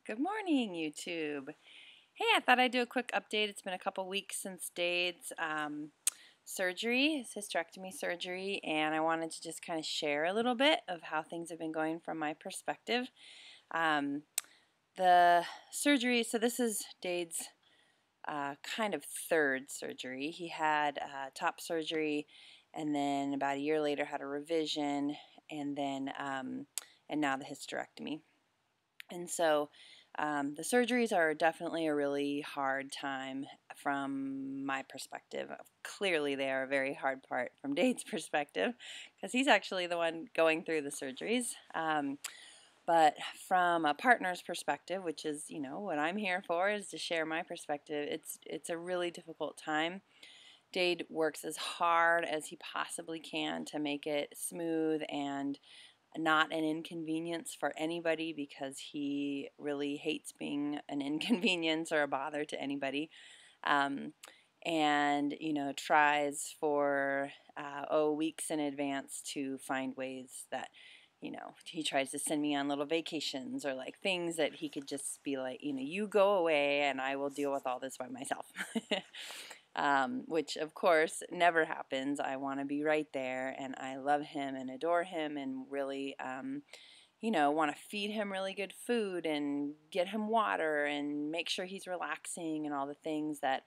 Good morning, YouTube. Hey, I thought I'd do a quick update. It's been a couple weeks since Dade's surgery, his hysterectomy surgery, and I wanted to just kind of share a little bit of how things have been going from my perspective. The surgery, so this is Dade's kind of third surgery. He had top surgery, and then about a year later had a revision, and then and now the hysterectomy. And so the surgeries are definitely a really hard time from my perspective. Clearly, they are a very hard part from Dade's perspective because he's actually the one going through the surgeries. But from a partner's perspective, which is, what I'm here for, is to share my perspective, it's a really difficult time. Dade works as hard as he possibly can to make it smooth and not an inconvenience for anybody because he really hates being an inconvenience or a bother to anybody. And tries for weeks in advance to find ways that he tries to send me on little vacations or like things that he could just be like, you go away and I will deal with all this by myself. Which of course never happens. I want to be right there, and I love him and adore him and really, want to feed him really good food and get him water and make sure he's relaxing and all the things that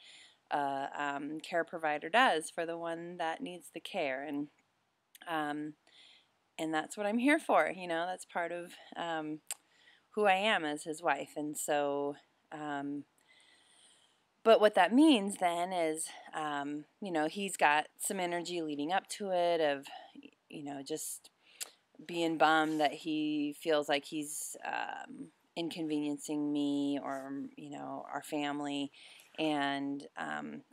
a care provider does for the one that needs the care. And that's what I'm here for. That's part of who I am as his wife. And so, but what that means then is, he's got some energy leading up to it of, just being bummed that he feels like he's inconveniencing me or, our family. And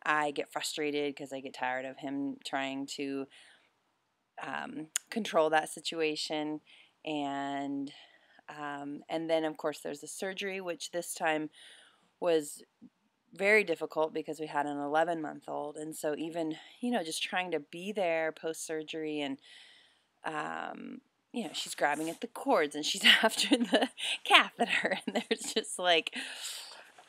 I get frustrated because I get tired of him trying to control that situation. And then, of course, there's the surgery, which this time was very difficult because we had an 11-month-old, and so even just trying to be there post surgery, and she's grabbing at the cords and she's after the catheter, and there's just like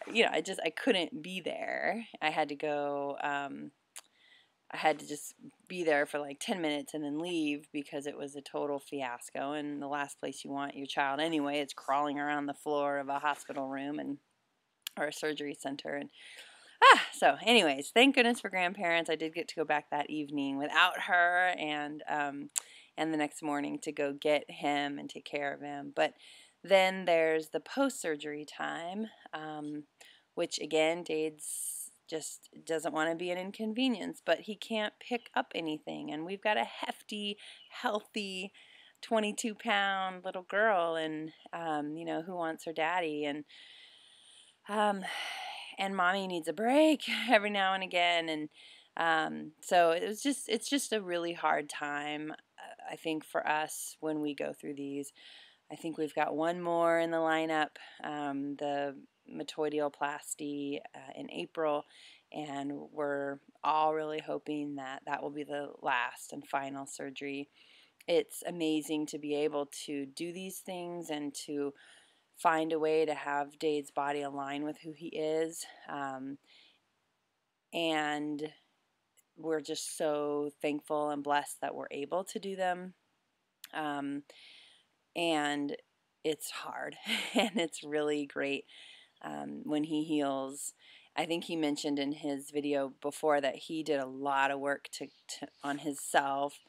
I couldn't be there. I had to go. I had to just be there for like 10 minutes and then leave because it was a total fiasco. And the last place you want your child anyway is crawling around the floor of a hospital room or a surgery center. And so anyways, thank goodness for grandparents. I did get to go back that evening without her, and the next morning to go get him and take care of him. But then there's the post-surgery time, which again, Dade's just doesn't want to be an inconvenience, but he can't pick up anything. And we've got a hefty, healthy 22-pound little girl, and who wants her daddy, and mommy needs a break every now and again. And so it's just a really hard time, I think, for us when we go through these. I think we've got one more in the lineup, the metoidioplasty in April, and we're all really hoping that that will be the last and final surgery. It's amazing to be able to do these things and to find a way to have Dade's body align with who he is. And we're just so thankful and blessed that we're able to do them. And it's hard and it's really great when he heals. I think he mentioned in his video before that he did a lot of work on himself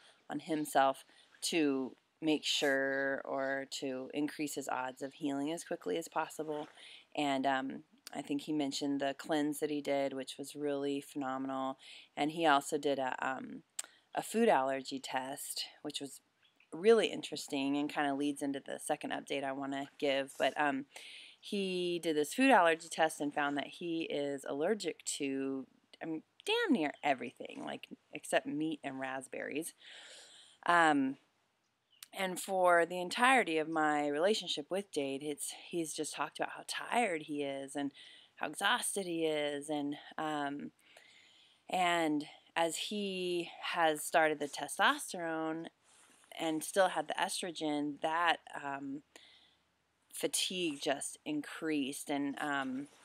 to make sure or to increase his odds of healing as quickly as possible. And I think he mentioned the cleanse that he did, which was really phenomenal. And he also did a food allergy test, which was really interesting and kind of leads into the second update I want to give. But he did this food allergy test and found that he is allergic to damn near everything, like except meat and raspberries. And for the entirety of my relationship with Dade, he's just talked about how tired he is and how exhausted he is, and as he has started the testosterone and still had the estrogen, that fatigue just increased. And,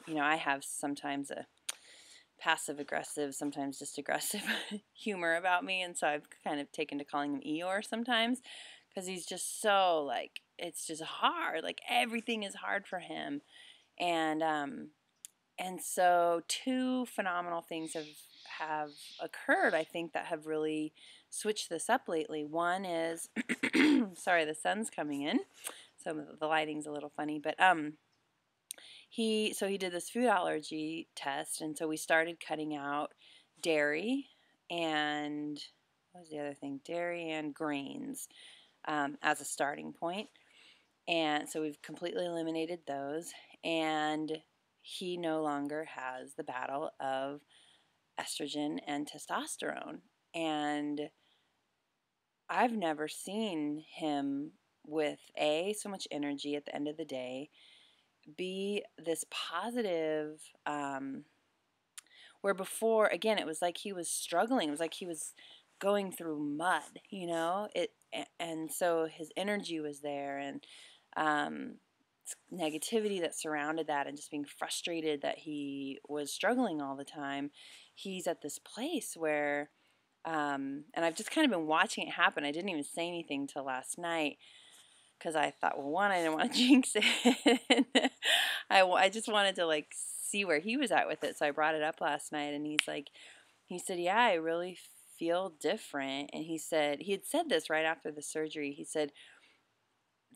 you know, I have sometimes a passive aggressive, sometimes just aggressive humor about me. And so I've kind of taken to calling him Eeyore sometimes, because he's just so like, it's just hard. Like everything is hard for him. And so two phenomenal things have occurred, I think, that have really switched this up lately. One is, sorry, the sun's coming in, so the lighting's a little funny, but he did this food allergy test, and so we started cutting out dairy and, what was the other thing? Dairy and grains as a starting point. And so we've completely eliminated those, and he no longer has the battle of estrogen and testosterone. And I've never seen him with so much energy at the end of the day, B, this positive, where before, again, it was like he was struggling. It was like he was going through mud, you know, and so his energy was there, and negativity that surrounded that, and just being frustrated that he was struggling all the time. He's at this place where, and I've just kind of been watching it happen. I didn't even say anything till last night, because I thought, well, one, I didn't want to jinx it. I just wanted to like see where he was at with it, so I brought it up last night, and he said, yeah, I really feel different. And he had said this right after the surgery. He said,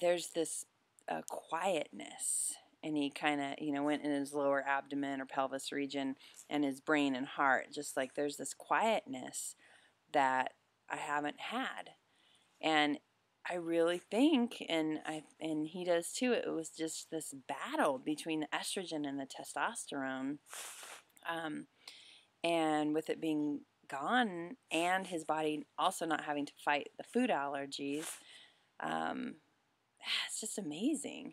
there's this quietness, and he kind of, you know, went in his lower abdomen or pelvis region and his brain and heart, just like there's this quietness that I haven't had. And I really think, and he does too, it was just this battle between the estrogen and the testosterone, and with it being gone and his body also not having to fight the food allergies, it's just amazing.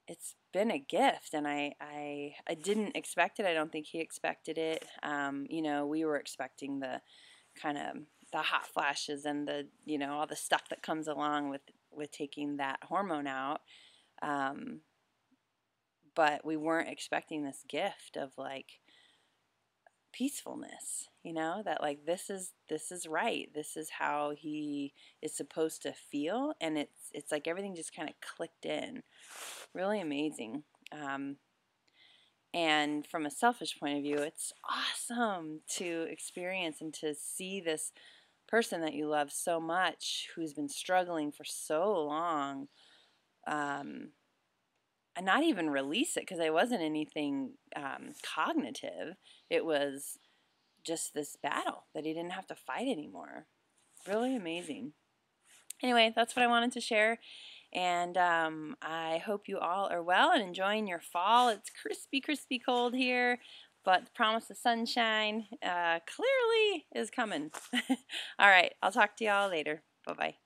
It's been a gift, and I didn't expect it. I don't think he expected it. You know, we were expecting the kind of the hot flashes and the, you know, all the stuff that comes along with taking that hormone out. But we weren't expecting this gift of like peacefulness, you know, that like this is right. This is how he is supposed to feel, and it's like everything just kind of clicked in. Really amazing. And from a selfish point of view, it's awesome to experience and to see this person that you love so much, who's been struggling for so long, and not even release it, because it wasn't anything cognitive. It was just this battle that he didn't have to fight anymore. Really amazing. Anyway, that's what I wanted to share. And I hope you all are well and enjoying your fall. It's crispy, crispy cold here, but the promise of sunshine clearly is coming. All right, I'll talk to y'all later. Bye-bye.